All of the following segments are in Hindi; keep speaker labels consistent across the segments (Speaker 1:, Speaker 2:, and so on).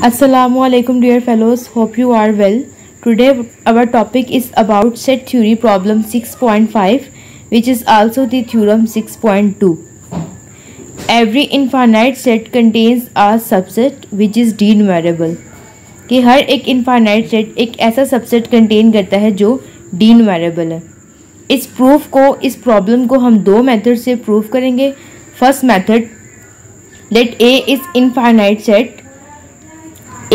Speaker 1: Assalamualaikum dear fellows, hope you are well. Today our topic is about set theory problem 6.5 which is also the theorem 6.2. Every infinite set contains a subset which is D-numerable. कि हर एक इनफाइनाइट सेट एक ऐसा सबसेट कंटेन करता है जो D-numerable है. इस प्रूफ को इस प्रॉब्लम को हम दो मेथड से प्रूफ करेंगे. First method, let A is infinite set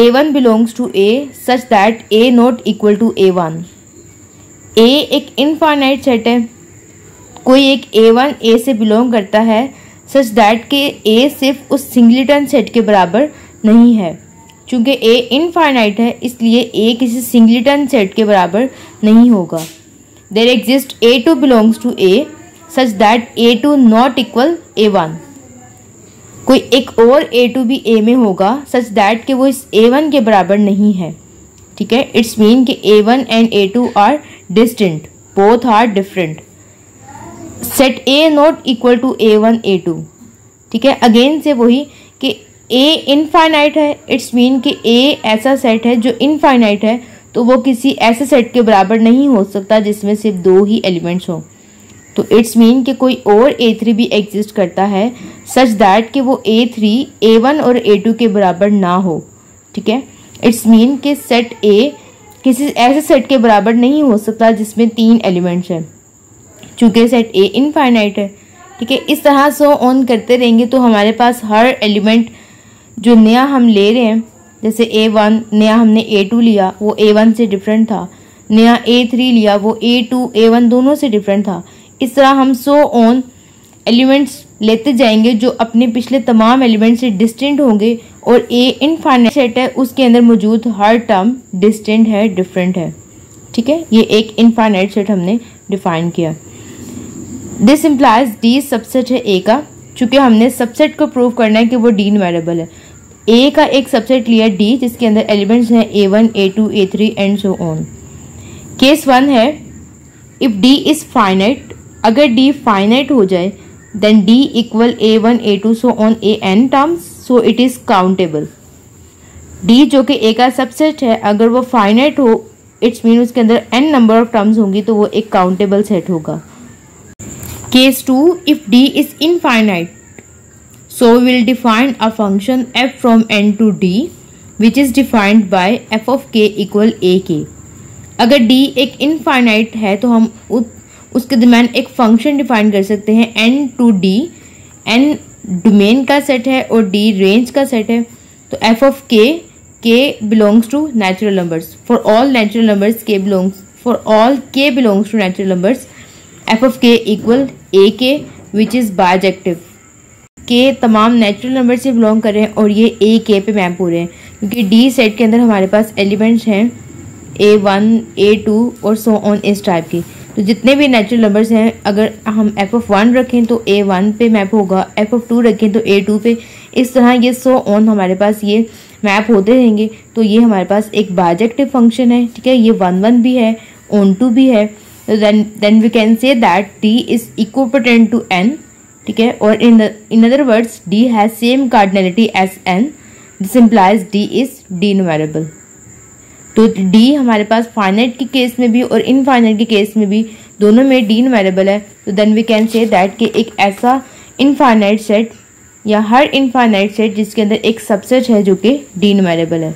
Speaker 1: A1 belongs to A such that A not equal to A1. A एक इनफाइनाइट सेट है, कोई एक A1 A से बिलोंग करता है सच दैट के A सिर्फ उस सिंगलिटन सेट के बराबर नहीं है. चूंकि A इनफाइनाइट है इसलिए A किसी सिंगलिटन सेट के बराबर नहीं होगा. There exist A2 belongs to A such that A2 not equal A1. कोई एक और A2 भी A में होगा सच दैट कि वो इस A1 के बराबर नहीं है. ठीक है, इट्स मीन कि A1 and A2 are distinct, both are different. Set A not equal to A1 A2. ठीक है, अगेन से वही कि A इनफाइनाइट है, इट्स मीन कि A ऐसा सेट है जो इनफाइनाइट है, तो वो किसी ऐसे सेट के बराबर नहीं हो सकता जिसमें सिर्फ दो ही एलिमेंट्स हों. तो इट्स मीन कि कोई और A3 भी एग्जिस्ट करता है सच दैट कि वो A3 A1 और A2 के बराबर ना हो. ठीक है, इट्स मीन कि सेट A किसी ऐसे सेट के बराबर नहीं हो सकता जिसमें तीन एलिमेंट्स हैं, चूँकि सेट A इनफाइनाइट है. ठीक है, इस तरह सो ऑन करते रहेंगे तो हमारे पास हर एलिमेंट जो नया हम ले रहे हैं, जैसे A1 नया हमने A2 लिया वो A1 से डिफरेंट था, नया A3 लिया वो A2 A1 दोनों से डिफरेंट था. इस तरह हम सो ऑन एलिमेंट्स लेते जाएंगे जो अपने पिछले तमाम एलिमेंट से डिस्टिंक्ट होंगे और A इनफाइनाइट सेट है उसके अंदर मौजूद हर टर्म डिस्टिंक्ट है, डिफरेंट है. ठीक है, ये एक इनफाइनाइट सेट हमने डिफाइन किया. दिस इम्प्लाइज D सबसेट है A का. चूंकि हमने सबसेट को प्रूव करना है कि वो D-numerable है, A का एक सबसेट लिया D जिसके अंदर एलिमेंट्स हैं A1 A2 A3 and so on. Case 1 है, इफ D इज फाइनाइट, अगर D फाइनाइट हो जाए then D equal A1 A2 so on AN terms, so it is countable. D जो कि A का सबसेट है अगर वो फाइनाइट हो, इट्स मीन उसके अंदर n नंबर ऑफ टर्म्स होंगी तो वो एक काउंटेबल सेट होगा. Case 2, if D is infinite so we will define a function f from n to d which is defined by f of k equal ak. अगर D एक इनफाइनाइट है तो हम उसके दरम्यान एक फंक्शन डिफाइन कर सकते हैं n to d. n domain का सेट है और d रेंज का सेट है. तो f of k belongs to natural numbers. For all natural numbers k belongs to natural numbers. f of k equal ak which is bijective. के तमाम नेचुरल नंबर से बिलोंग कर रहे हैं और ये ए के पे मैप हो रहे हैं क्योंकि डी सेट के अंदर हमारे पास एलिमेंट्स हैं A1 A2 और सो ऑन इस टाइप की. तो जितने भी नेचुरल नंबर्स हैं अगर हम f(1) रखें तो A1 पे मैप होगा, f(2) रखें तो A2 पे, इस तरह ये सो ऑन हमारे पास ये मैप होते रहेंगे. तो ये हमारे पास एक बाइजेक्टिव फंक्शन है. ठीक है, ये 1 भी है, on2 भी है. तो then we can say that D is equipotent to n. ठीक है, और in other words D has same cardinality as n. This implies D is D-numerable. तो D हमारे पास फाइनाइट के केस में भी और इनफाइनाइट के केस में भी दोनों में D-numerable है. तो then we can say that कि एक ऐसा इनफाइनाइट सेट या हर इनफाइनाइट सेट जिसके अंदर एक सबसेट है जो कि D-numerable है.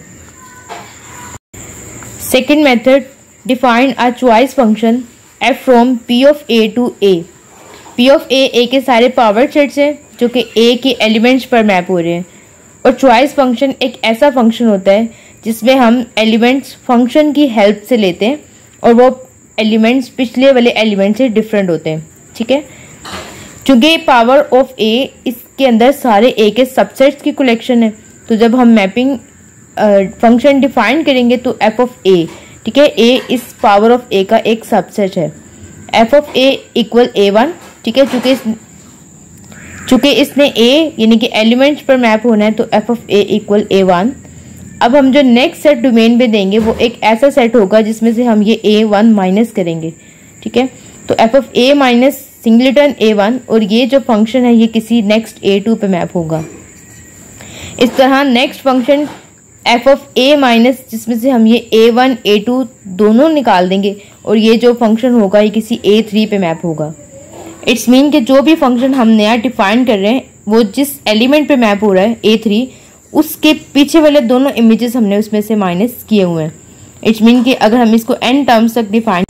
Speaker 1: Second method, define a choice function f from P of A to A. P of A के सारे पावर सेट्स हैं जो कि A के एलिमेंट्स पर मैप हो रहे हैं. और चॉइस फंक्शन एक ऐसा फंक्शन होता है जिसमें हम एलिमेंट्स फंक्शन की हेल्प से लेते हैं और वो एलिमेंट्स पिछले वाले एलिमेंट से डिफरेंट होते हैं. ठीक है, चूँकि पावर ऑफ A इसके अंदर सारे A के सबसेट्स की कलेक्शन है, तो जब हम मैपिंग फंक्शन डिफाइन करेंगे तो f of A, ठीक है, A इस पावर ऑफ A का एक सबसेट है. f of A equal A1. ठीक है, चूंकि इसने A यानी कि एलिमेंट्स पर मैप होना है तो f of A equal A1. अब हम जो नेक्स्ट सेट डोमेन पे देंगे वो एक ऐसा सेट होगा जिसमें से हम ये A1 माइनस करेंगे. ठीक है, तो f of A minus singleton A1 और ये जो फंक्शन है ये किसी नेक्स्ट A2 पे मैप होगा. इस तरह next function F of A minus, जिसमें से हम ये A1 A2 दोनों निकाल देंगे और ये जो फंक्शन होगा ये किसी A3 पे मैप होगा। इट्स मीन कि जो भी फंक्शन हम नया डिफाइन कर रहे हैं वो जिस एलिमेंट पे मैप हो रहा है A3, उसके पीछे वाले दोनों इमेजेस हमने उसमें से माइनस किए हुए हैं। इट्स मीन कि अगर हम इसको n टर्म्स तक डिफाइन,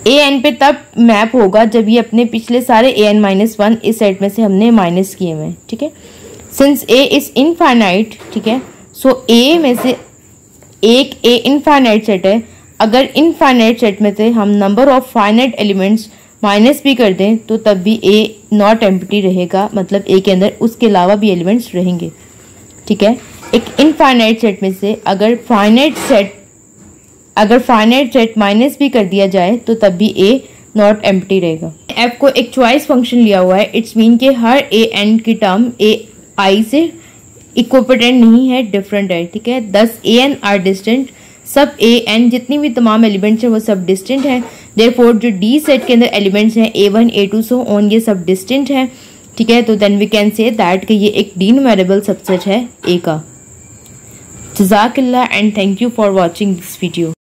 Speaker 1: an पे तब मैप होगा जब ये अपने पिछले सारे an-1 इस सेट में से हमने माइनस किए हुए हैं। ठीक है, सिंस a इज इनफाइनाइट, ठीक है, सो a में से एक a इनफाइनाइट सेट है। अगर इनफाइनाइट सेट में से हम number of finite elements minus भी कर दें तो तब भी a नॉट एम्प्टी रहेगा, मतलब a के अंदर उसके अलावा भी एलिमेंट्स रहेंगे। ठीक है, एक इनफाइनाइट सेट में से अगर फाइनाइट सेट माइनस भी कर दिया जाए तो तब भी a नॉट एम्प्टी रहेगा। f को एक चॉइस फंक्शन लिया हुआ है। इट्स मीन कि हर a n की टर्म a i से इक्विपोटेंट नहीं है, डिफरेंट है। ठीक है, 10 an आर डिस्टेंट, सब a n जितनी भी तमाम एलिमेंट्स हैं वो सब डिस्टेंट हैं। देयरफॉर जो d सेट के अंदर एलिमेंट्स हैं A1 A2 सो ऑन, ये सब डिस्टेंट हैं। ठीक है, तो then we can say that कि ये एक डीन्यूमेरेबल सबसेट है a का। जज़ाकल्लाह and thank you for watching this video.